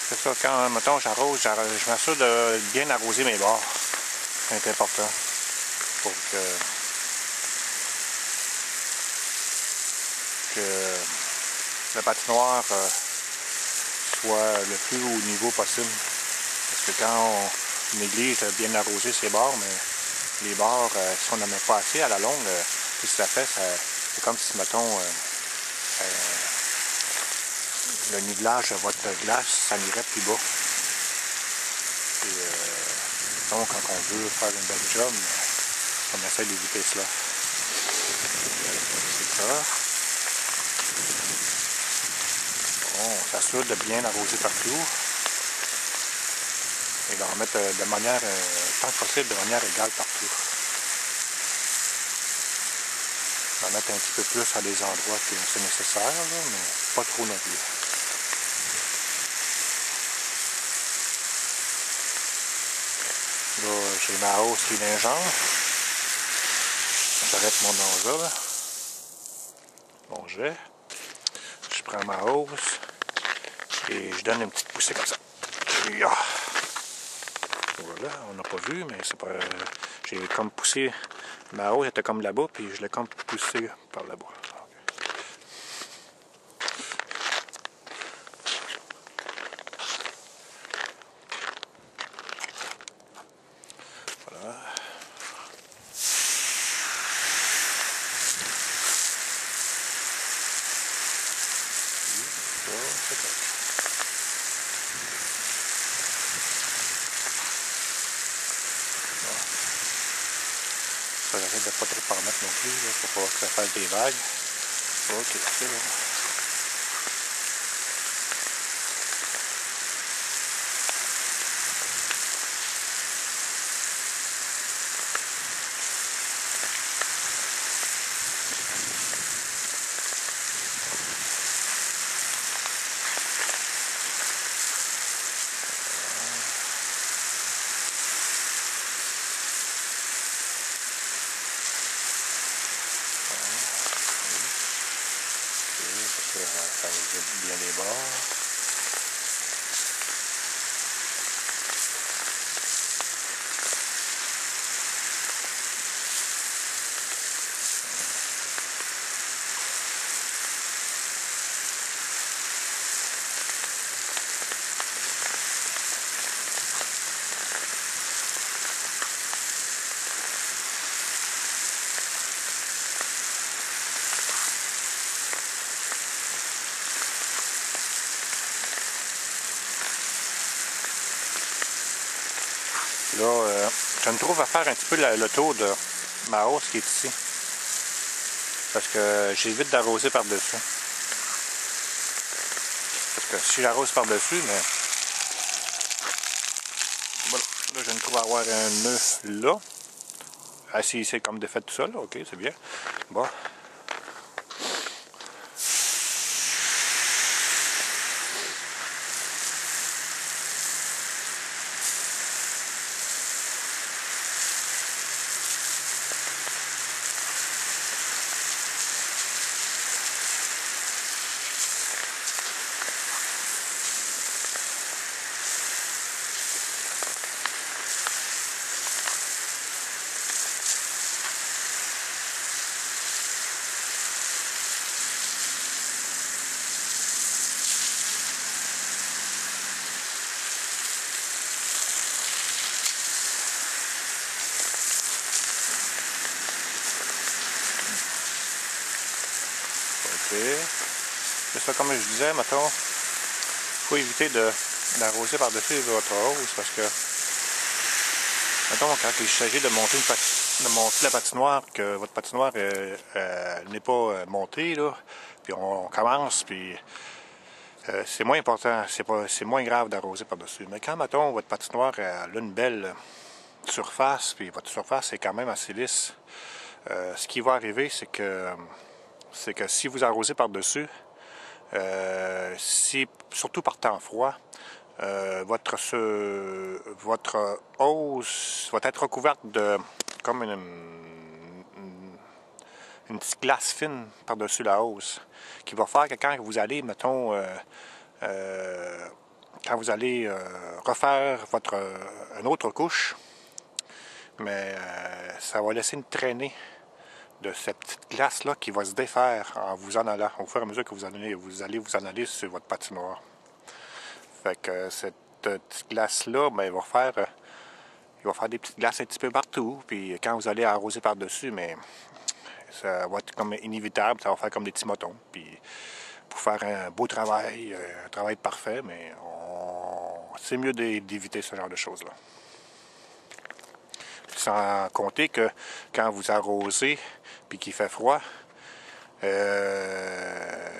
C'est ça, quand, mettons, j'arrose, je m'assure de bien arroser mes bords. C'est important pour que la patinoire soit le plus haut niveau possible. Parce que quand on néglige de bien arroser ses bords, mais les bords, si on n'en met pas assez à la longue, tout ce que ça fait, c'est comme si, mettons, le nivelage de votre glace, ça irait plus bas. Et donc, quand on veut faire une belle job, on essaie d'éviter cela. C'est ça. Bon, on s'assure de bien arroser partout. Et d'en mettre de manière, tant que possible, de manière égale partout. On va mettre un petit peu plus à des endroits que c'est nécessaire, là, mais pas trop non plus. Là, j'ai ma hausse qui est dans les jambes. J'arrête mon nozzle. Bon jet. Je prends ma hausse et je donne une petite poussée comme ça. Voilà, on n'a pas vu, mais c'est pas. J'ai comme poussé. Ma hausse était comme là-bas, puis je l'ai comme poussé par là-bas. Voilà. Ça, j'arrête de pas trop en mettre non plus, là, pour pas que ça fasse des vagues. Ok, c'est bon. Ça va bien les bords. Là, je me trouve à faire un petit peu le tour de ma hausse qui est ici. Parce que j'évite d'arroser par-dessus. Parce que si j'arrose par-dessus, mais... Voilà, là je me trouve à avoir un nœud là. Ah, si c'est comme défait tout ça, là, ok, c'est bien. Bon. C'est ça, comme je disais, mettons, il faut éviter d'arroser par-dessus votre hausse parce que, mettons, quand il s'agit de monter, la patinoire, que votre patinoire n'est pas montée, là, puis on commence, puis c'est moins important, c'est moins grave d'arroser par-dessus. Mais quand, mettons, votre patinoire a une belle surface, puis votre surface est quand même assez lisse, ce qui va arriver, c'est que si vous arrosez par-dessus, surtout par temps froid, votre hausse va être recouverte de comme une petite glace fine par-dessus la hausse, qui va faire que quand vous allez, mettons, quand vous allez refaire une autre couche, mais ça va laisser une traînée de cette petite glace-là qui va se défaire en vous en allant, au fur et à mesure que vous allez vous en aller sur votre patinoire. Fait que cette petite glace-là, ben, il va faire des petites glaces un petit peu partout, puis quand vous allez arroser par-dessus, mais ça va être comme inévitable, ça va faire comme des petits motons, puis pour faire un beau travail, un travail parfait, mais c'est mieux d'éviter ce genre de choses-là. Sans compter que quand vous arrosez puis qu'il fait froid,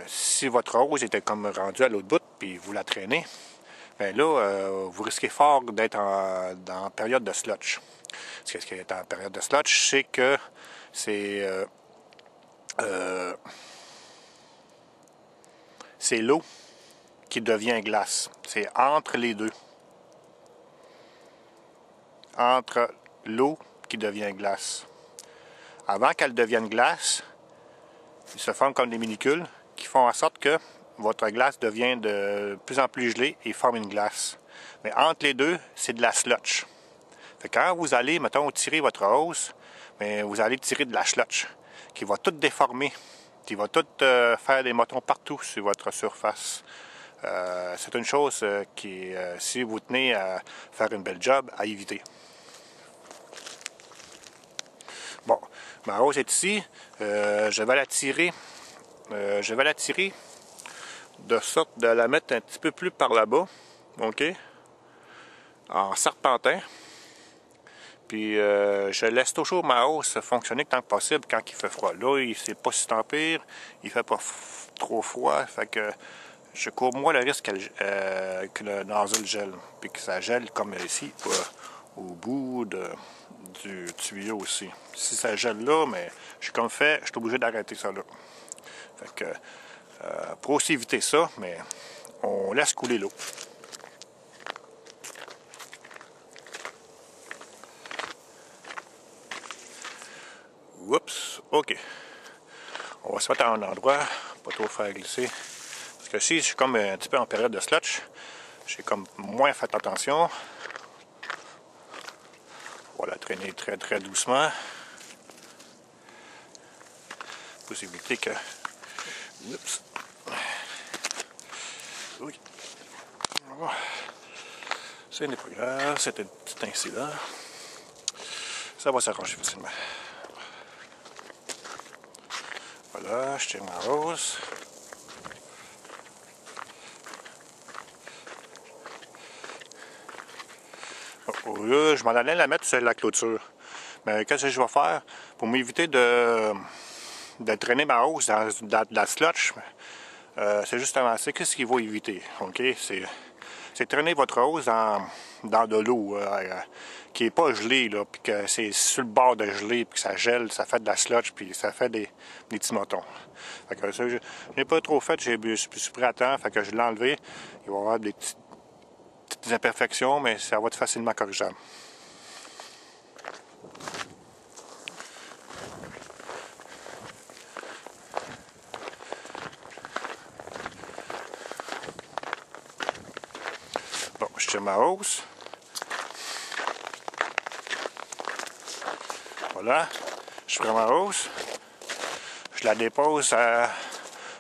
si votre rose était comme rendue à l'autre bout puis vous la traînez, bien là, vous risquez fort d'être en période de slotch. Ce qui est en période de slotch, c'est que c'est l'eau qui devient glace. C'est entre les deux. Entre l'eau qui devient glace. Avant qu'elle devienne glace, ils se forment comme des minicules qui font en sorte que votre glace devient de plus en plus gelée et forme une glace. Mais entre les deux, c'est de la slotch. Fait que quand vous allez, mettons, tirer votre hausse, mais vous allez tirer de la slotch qui va tout déformer, qui va tout faire des motons partout sur votre surface. C'est une chose qui, si vous tenez à faire une belle job, à éviter. Bon, ma hausse est ici. Je vais la tirer. De sorte de la mettre un petit peu plus par là-bas. OK? En serpentin. Puis je laisse toujours ma hausse fonctionner tant que possible quand il fait froid. Là, c'est pas si tant pire. Il fait pas trop froid. Fait que je cours moins le risque que le nozzle gèle. Puis que ça gèle comme ici, au bout du tuyau aussi. Si ça gèle là, mais je suis comme fait, je suis obligé d'arrêter ça là. Fait que pour aussi éviter ça, mais on laisse couler l'eau. Oups, OK. On va se mettre à un endroit, pas trop faire glisser. Parce que si je suis comme un petit peu en période de slotch, j'ai comme moins fait attention. On va la traîner très très doucement. Possibilité que... Oups. Oui. Ce n'est pas grave, c'est un petit incident. Ça va s'arranger facilement. Voilà, je tire ma rose. Je m'en allais la mettre sur la clôture. Mais qu'est-ce que je vais faire pour m'éviter de traîner ma hausse dans la slotch? C'est justement ça. Qu'est-ce qu'il faut éviter? Okay? C'est traîner votre hausse dans de l'eau qui n'est pas gelée, là, puis que c'est sur le bord de gelée, puis que ça gèle, ça fait de la slotch, puis ça fait des petits motons. Fait que ça, je n'ai pas trop fait, je suis prêt à temps, fait que je l'ai enlevé. Il va y avoir des petites imperfections, mais ça va être facilement corrigeable. Bon, je tire ma hausse. Voilà, je prends ma hausse. Je la dépose à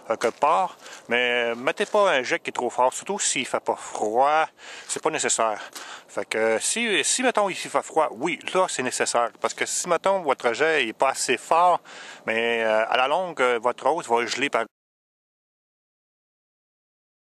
quelque part. Mais mettez pas un jet qui est trop fort, surtout s'il ne fait pas froid, c'est pas nécessaire. Fait que si mettons, il fait froid, oui, là, c'est nécessaire. Parce que si, mettons, votre jet n'est pas assez fort, mais à la longue, votre hausse va geler par